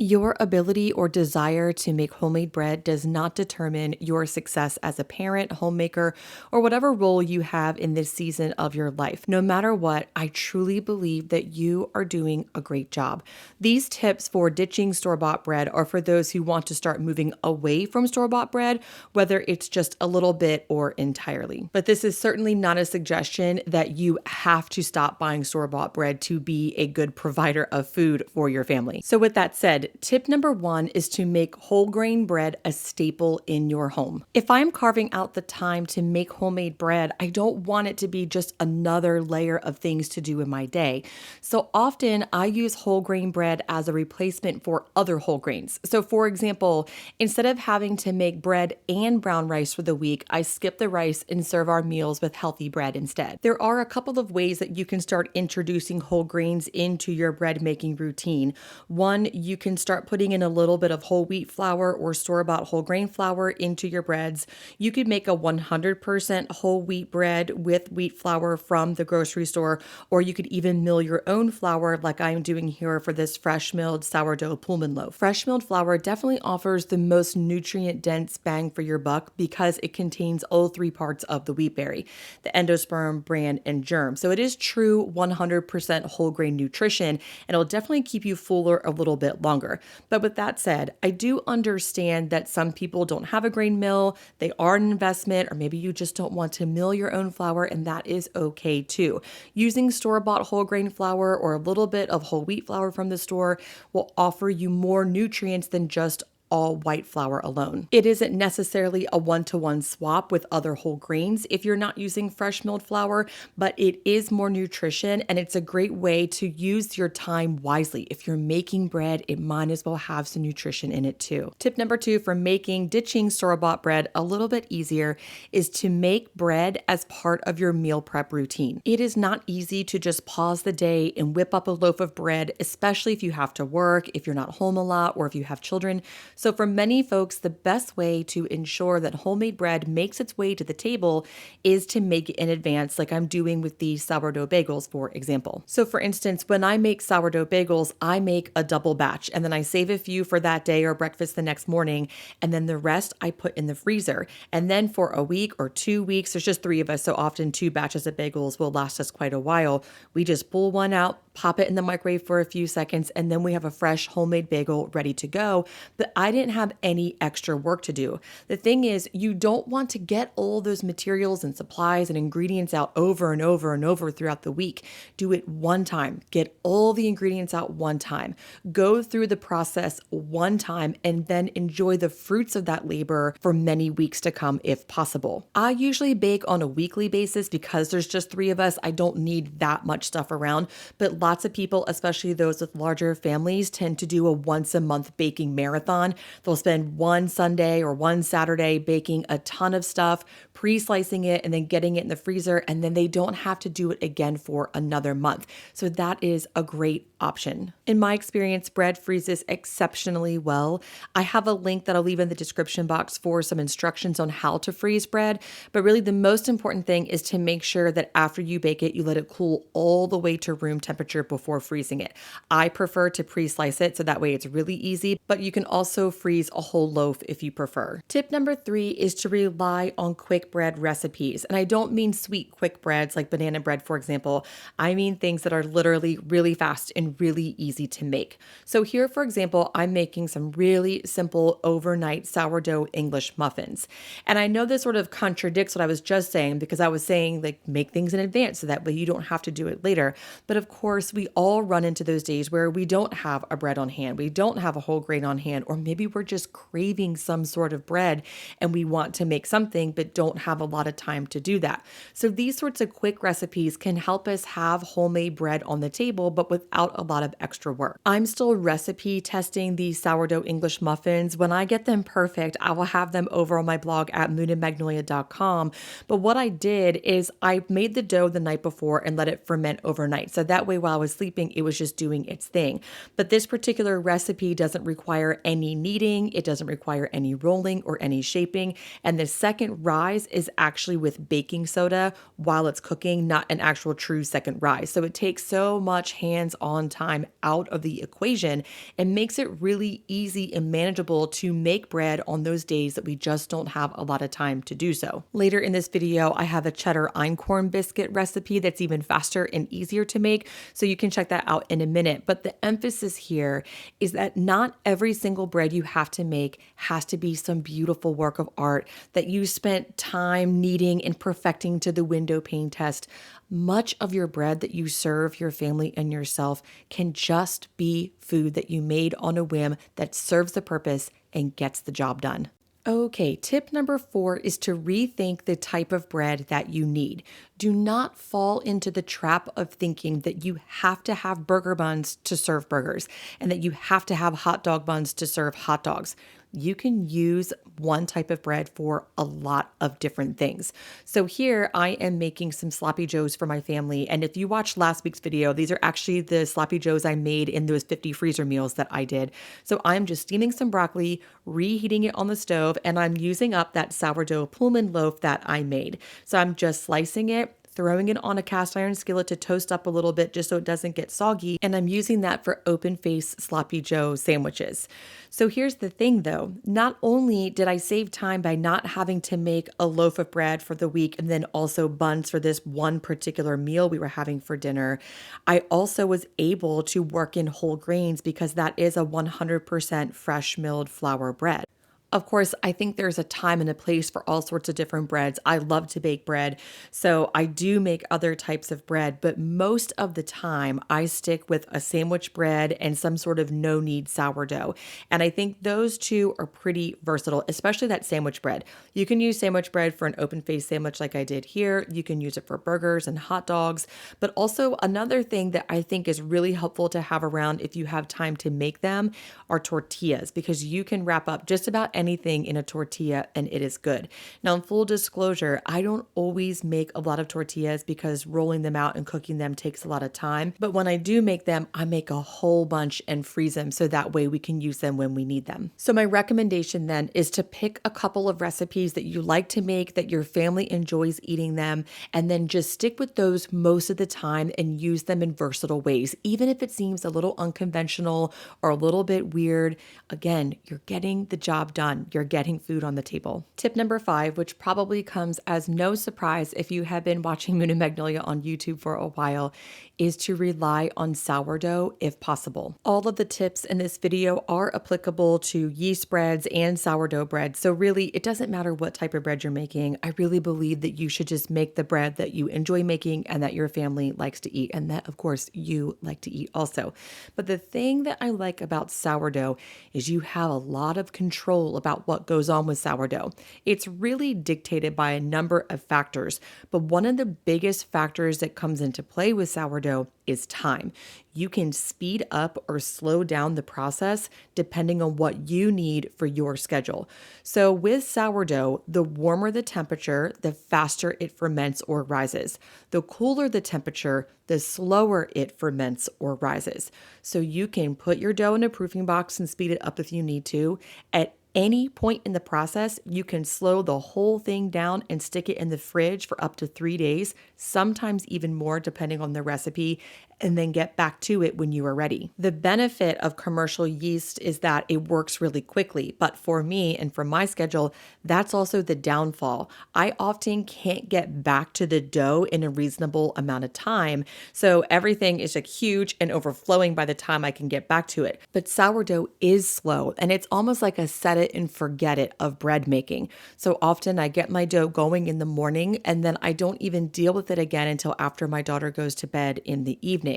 Your ability or desire to make homemade bread does not determine your success as a parent, homemaker, or whatever role you have in this season of your life. No matter what, I truly believe that you are doing a great job. These tips for ditching store bought bread are for those who want to start moving away from store bought bread, whether it's just a little bit or entirely. But this is certainly not a suggestion that you have to stop buying store bought bread to be a good provider of food for your family. So, with that said, tip number one is to make whole grain bread a staple in your home. If I'm carving out the time to make homemade bread, I don't want it to be just another layer of things to do in my day. So often I use whole grain bread as a replacement for other whole grains. So for example, instead of having to make bread and brown rice for the week, I skip the rice and serve our meals with healthy bread instead. There are a couple of ways that you can start introducing whole grains into your bread making routine. One, you can start putting in a little bit of whole wheat flour or store-bought whole grain flour into your breads. You could make a 100% whole wheat bread with wheat flour from the grocery store, or you could even mill your own flour like I'm doing here for this fresh milled sourdough Pullman loaf. Fresh milled flour definitely offers the most nutrient-dense bang for your buck because it contains all three parts of the wheat berry, the endosperm, bran, and germ. So it is true 100% whole grain nutrition, and it'll definitely keep you fuller a little bit longer. But with that said, I do understand that some people don't have a grain mill, they are an investment, or maybe you just don't want to mill your own flour, and that is okay too. Using store-bought whole grain flour or a little bit of whole wheat flour from the store will offer you more nutrients than just all white flour alone. It isn't necessarily a one-to-one swap with other whole grains if you're not using fresh milled flour, but it is more nutrition and it's a great way to use your time wisely. If you're making bread, it might as well have some nutrition in it too. Tip number two for making ditching store-bought bread a little bit easier is to make bread as part of your meal prep routine. It is not easy to just pause the day and whip up a loaf of bread, especially if you have to work, if you're not home a lot, or if you have children. So for many folks, the best way to ensure that homemade bread makes its way to the table is to make it in advance, like I'm doing with these sourdough bagels, for example. So for instance, when I make sourdough bagels, I make a double batch and then I save a few for that day or breakfast the next morning. And then the rest I put in the freezer. And then for a week or 2 weeks, there's just three of us, so often two batches of bagels will last us quite a while. We just pull one out, pop it in the microwave for a few seconds, and then we have a fresh homemade bagel ready to go. But I didn't have any extra work to do. The thing is, you don't want to get all those materials and supplies and ingredients out over and over and over throughout the week. Do it one time. Get all the ingredients out one time. Go through the process one time and then enjoy the fruits of that labor for many weeks to come if possible. I usually bake on a weekly basis because there's just three of us. I don't need that much stuff around, but lots of people, especially those with larger families, tend to do a once a month baking marathon. They'll spend one Sunday or one Saturday baking a ton of stuff, pre-slicing it and then getting it in the freezer, and then they don't have to do it again for another month. So that is a great option. In my experience, bread freezes exceptionally well. I have a link that I'll leave in the description box for some instructions on how to freeze bread, but really the most important thing is to make sure that after you bake it, you let it cool all the way to room temperature before freezing it. I prefer to pre-slice it so that way it's really easy, but you can also freeze a whole loaf if you prefer. Tip number three is to rely on quick bread recipes. And I don't mean sweet quick breads like banana bread, for example. I mean things that are literally really fast and really easy to make. So here, for example, I'm making some really simple overnight sourdough English muffins. And I know this sort of contradicts what I was just saying because I was saying like make things in advance so that way you don't have to do it later. But of course, we all run into those days where we don't have a bread on hand, we don't have a whole grain on hand, or maybe we're just craving some sort of bread and we want to make something but don't have a lot of time to do that. So these sorts of quick recipes can help us have homemade bread on the table but without a lot of extra work. I'm still recipe testing these sourdough English muffins. When I get them perfect, I will have them over on my blog at moonandmagnolia.com. But what I did is I made the dough the night before and let it ferment overnight. So that way while I was sleeping, it was just doing its thing. But this particular recipe doesn't require any kneading, it doesn't require any rolling or any shaping. And the second rise is actually with baking soda while it's cooking, not an actual true second rise. So it takes so much hands-on time out of the equation and makes it really easy and manageable to make bread on those days that we just don't have a lot of time to do so. Later in this video, I have a cheddar einkorn biscuit recipe that's even faster and easier to make, so you can check that out in a minute. But the emphasis here is that not every single bread you have to make has to be some beautiful work of art that you spent time kneading and perfecting to the window pane test. Much of your bread that you serve your family and yourself can just be food that you made on a whim that serves the purpose and gets the job done. Okay, tip number 4 is to rethink the type of bread that you need. Do not fall into the trap of thinking that you have to have burger buns to serve burgers and that you have to have hot dog buns to serve hot dogs. You can use one type of bread for a lot of different things. So here I am making some sloppy joes for my family. And if you watched last week's video, these are actually the sloppy joes I made in those 50 freezer meals that I did. So I'm just steaming some broccoli, reheating it on the stove, and I'm using up that sourdough Pullman loaf that I made. So I'm just slicing it, throwing it on a cast iron skillet to toast up a little bit just so it doesn't get soggy, and I'm using that for open face sloppy joe sandwiches. So here's the thing though, not only did I save time by not having to make a loaf of bread for the week and then also buns for this one particular meal we were having for dinner, I also was able to work in whole grains because that is a 100% fresh milled flour bread. Of course, I think there's a time and a place for all sorts of different breads. I love to bake bread, so I do make other types of bread, but most of the time I stick with a sandwich bread and some sort of no-knead sourdough. And I think those two are pretty versatile, especially that sandwich bread. You can use sandwich bread for an open-faced sandwich like I did here. You can use it for burgers and hot dogs, but also another thing that I think is really helpful to have around if you have time to make them are tortillas, because you can wrap up just about anything in a tortilla and it is good. Now, in full disclosure, I don't always make a lot of tortillas because rolling them out and cooking them takes a lot of time. But when I do make them, I make a whole bunch and freeze them so that way we can use them when we need them. So my recommendation then is to pick a couple of recipes that you like to make, that your family enjoys eating them, and then just stick with those most of the time and use them in versatile ways. Even if it seems a little unconventional or a little bit weird, again, you're getting the job done. You're getting food on the table. Tip number 5, which probably comes as no surprise if you have been watching Moon and Magnolia on YouTube for a while, is to rely on sourdough if possible. All of the tips in this video are applicable to yeast breads and sourdough bread. So really, it doesn't matter what type of bread you're making. I really believe that you should just make the bread that you enjoy making and that your family likes to eat, and that, of course, you like to eat also. But the thing that I like about sourdough is you have a lot of control about what goes on with sourdough. It's really dictated by a number of factors, but one of the biggest factors that comes into play with sourdough is time. You can speed up or slow down the process depending on what you need for your schedule. So with sourdough, the warmer the temperature, the faster it ferments or rises. The cooler the temperature, the slower it ferments or rises. So you can put your dough in a proofing box and speed it up if you need to. At any point in the process, you can slow the whole thing down and stick it in the fridge for up to 3 days, sometimes even more depending on the recipe, and then get back to it when you are ready. The benefit of commercial yeast is that it works really quickly, but for me and for my schedule, that's also the downfall. I often can't get back to the dough in a reasonable amount of time, so everything is like huge and overflowing by the time I can get back to it. But sourdough is slow, and it's almost like a set it and forget it of bread making. So often I get my dough going in the morning, and then I don't even deal with it again until after my daughter goes to bed in the evening.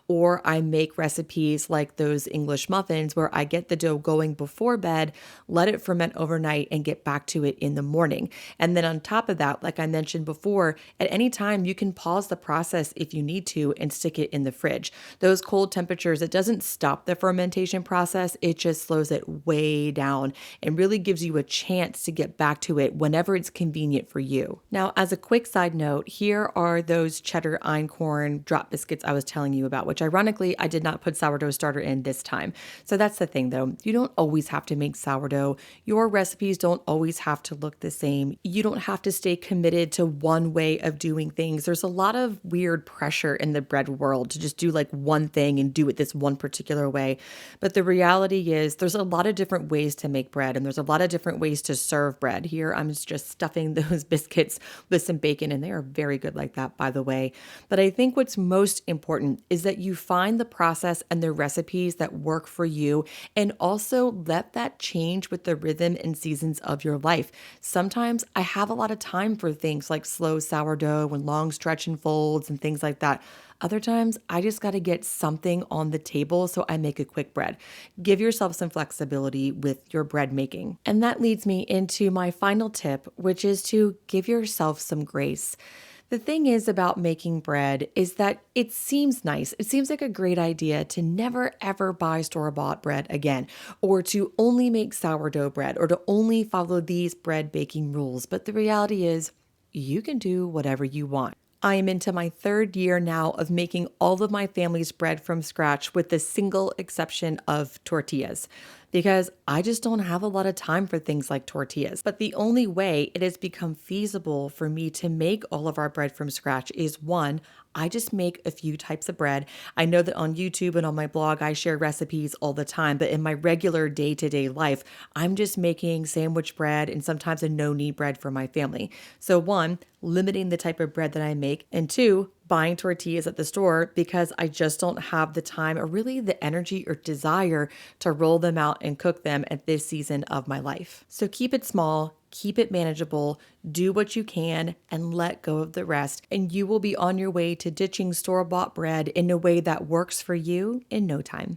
Or I make recipes like those English muffins where I get the dough going before bed, let it ferment overnight, and get back to it in the morning. And then on top of that, like I mentioned before, at any time you can pause the process if you need to and stick it in the fridge. Those cold temperatures, it doesn't stop the fermentation process, it just slows it way down and really gives you a chance to get back to it whenever it's convenient for you. Now, as a quick side note, here are those cheddar einkorn drop biscuits I was telling telling you about, which ironically, I did not put sourdough starter in this time. So that's the thing though. You don't always have to make sourdough. Your recipes don't always have to look the same. You don't have to stay committed to one way of doing things. There's a lot of weird pressure in the bread world to just do like one thing and do it this one particular way. But the reality is there's a lot of different ways to make bread and there's a lot of different ways to serve bread. Here, I'm just stuffing those biscuits with some bacon and they are very good like that, by the way. But I think what's most important is that you find the process and the recipes that work for you and also let that change with the rhythm and seasons of your life. Sometimes I have a lot of time for things like slow sourdough and long stretch and folds and things like that. Other times, I just got to get something on the table, so I make a quick bread. Give yourself some flexibility with your bread making. And that leads me into my final tip, which is to give yourself some grace. The thing is about making bread is that it seems nice. It seems like a great idea to never ever buy store-bought bread again, or to only make sourdough bread, or to only follow these bread baking rules. But the reality is, you can do whatever you want. I am into my third year now of making all of my family's bread from scratch with the single exception of tortillas because I just don't have a lot of time for things like tortillas. But the only way it has become feasible for me to make all of our bread from scratch is one, I just make a few types of bread. I know that on YouTube and on my blog, I share recipes all the time, but in my regular day-to-day life, I'm just making sandwich bread and sometimes a no-knead bread for my family. So one, limiting the type of bread that I make, and two, buying tortillas at the store because I just don't have the time or really the energy or desire to roll them out and cook them at this season of my life. So keep it small, keep it manageable, do what you can, and let go of the rest, and you will be on your way to ditching store-bought bread in a way that works for you in no time.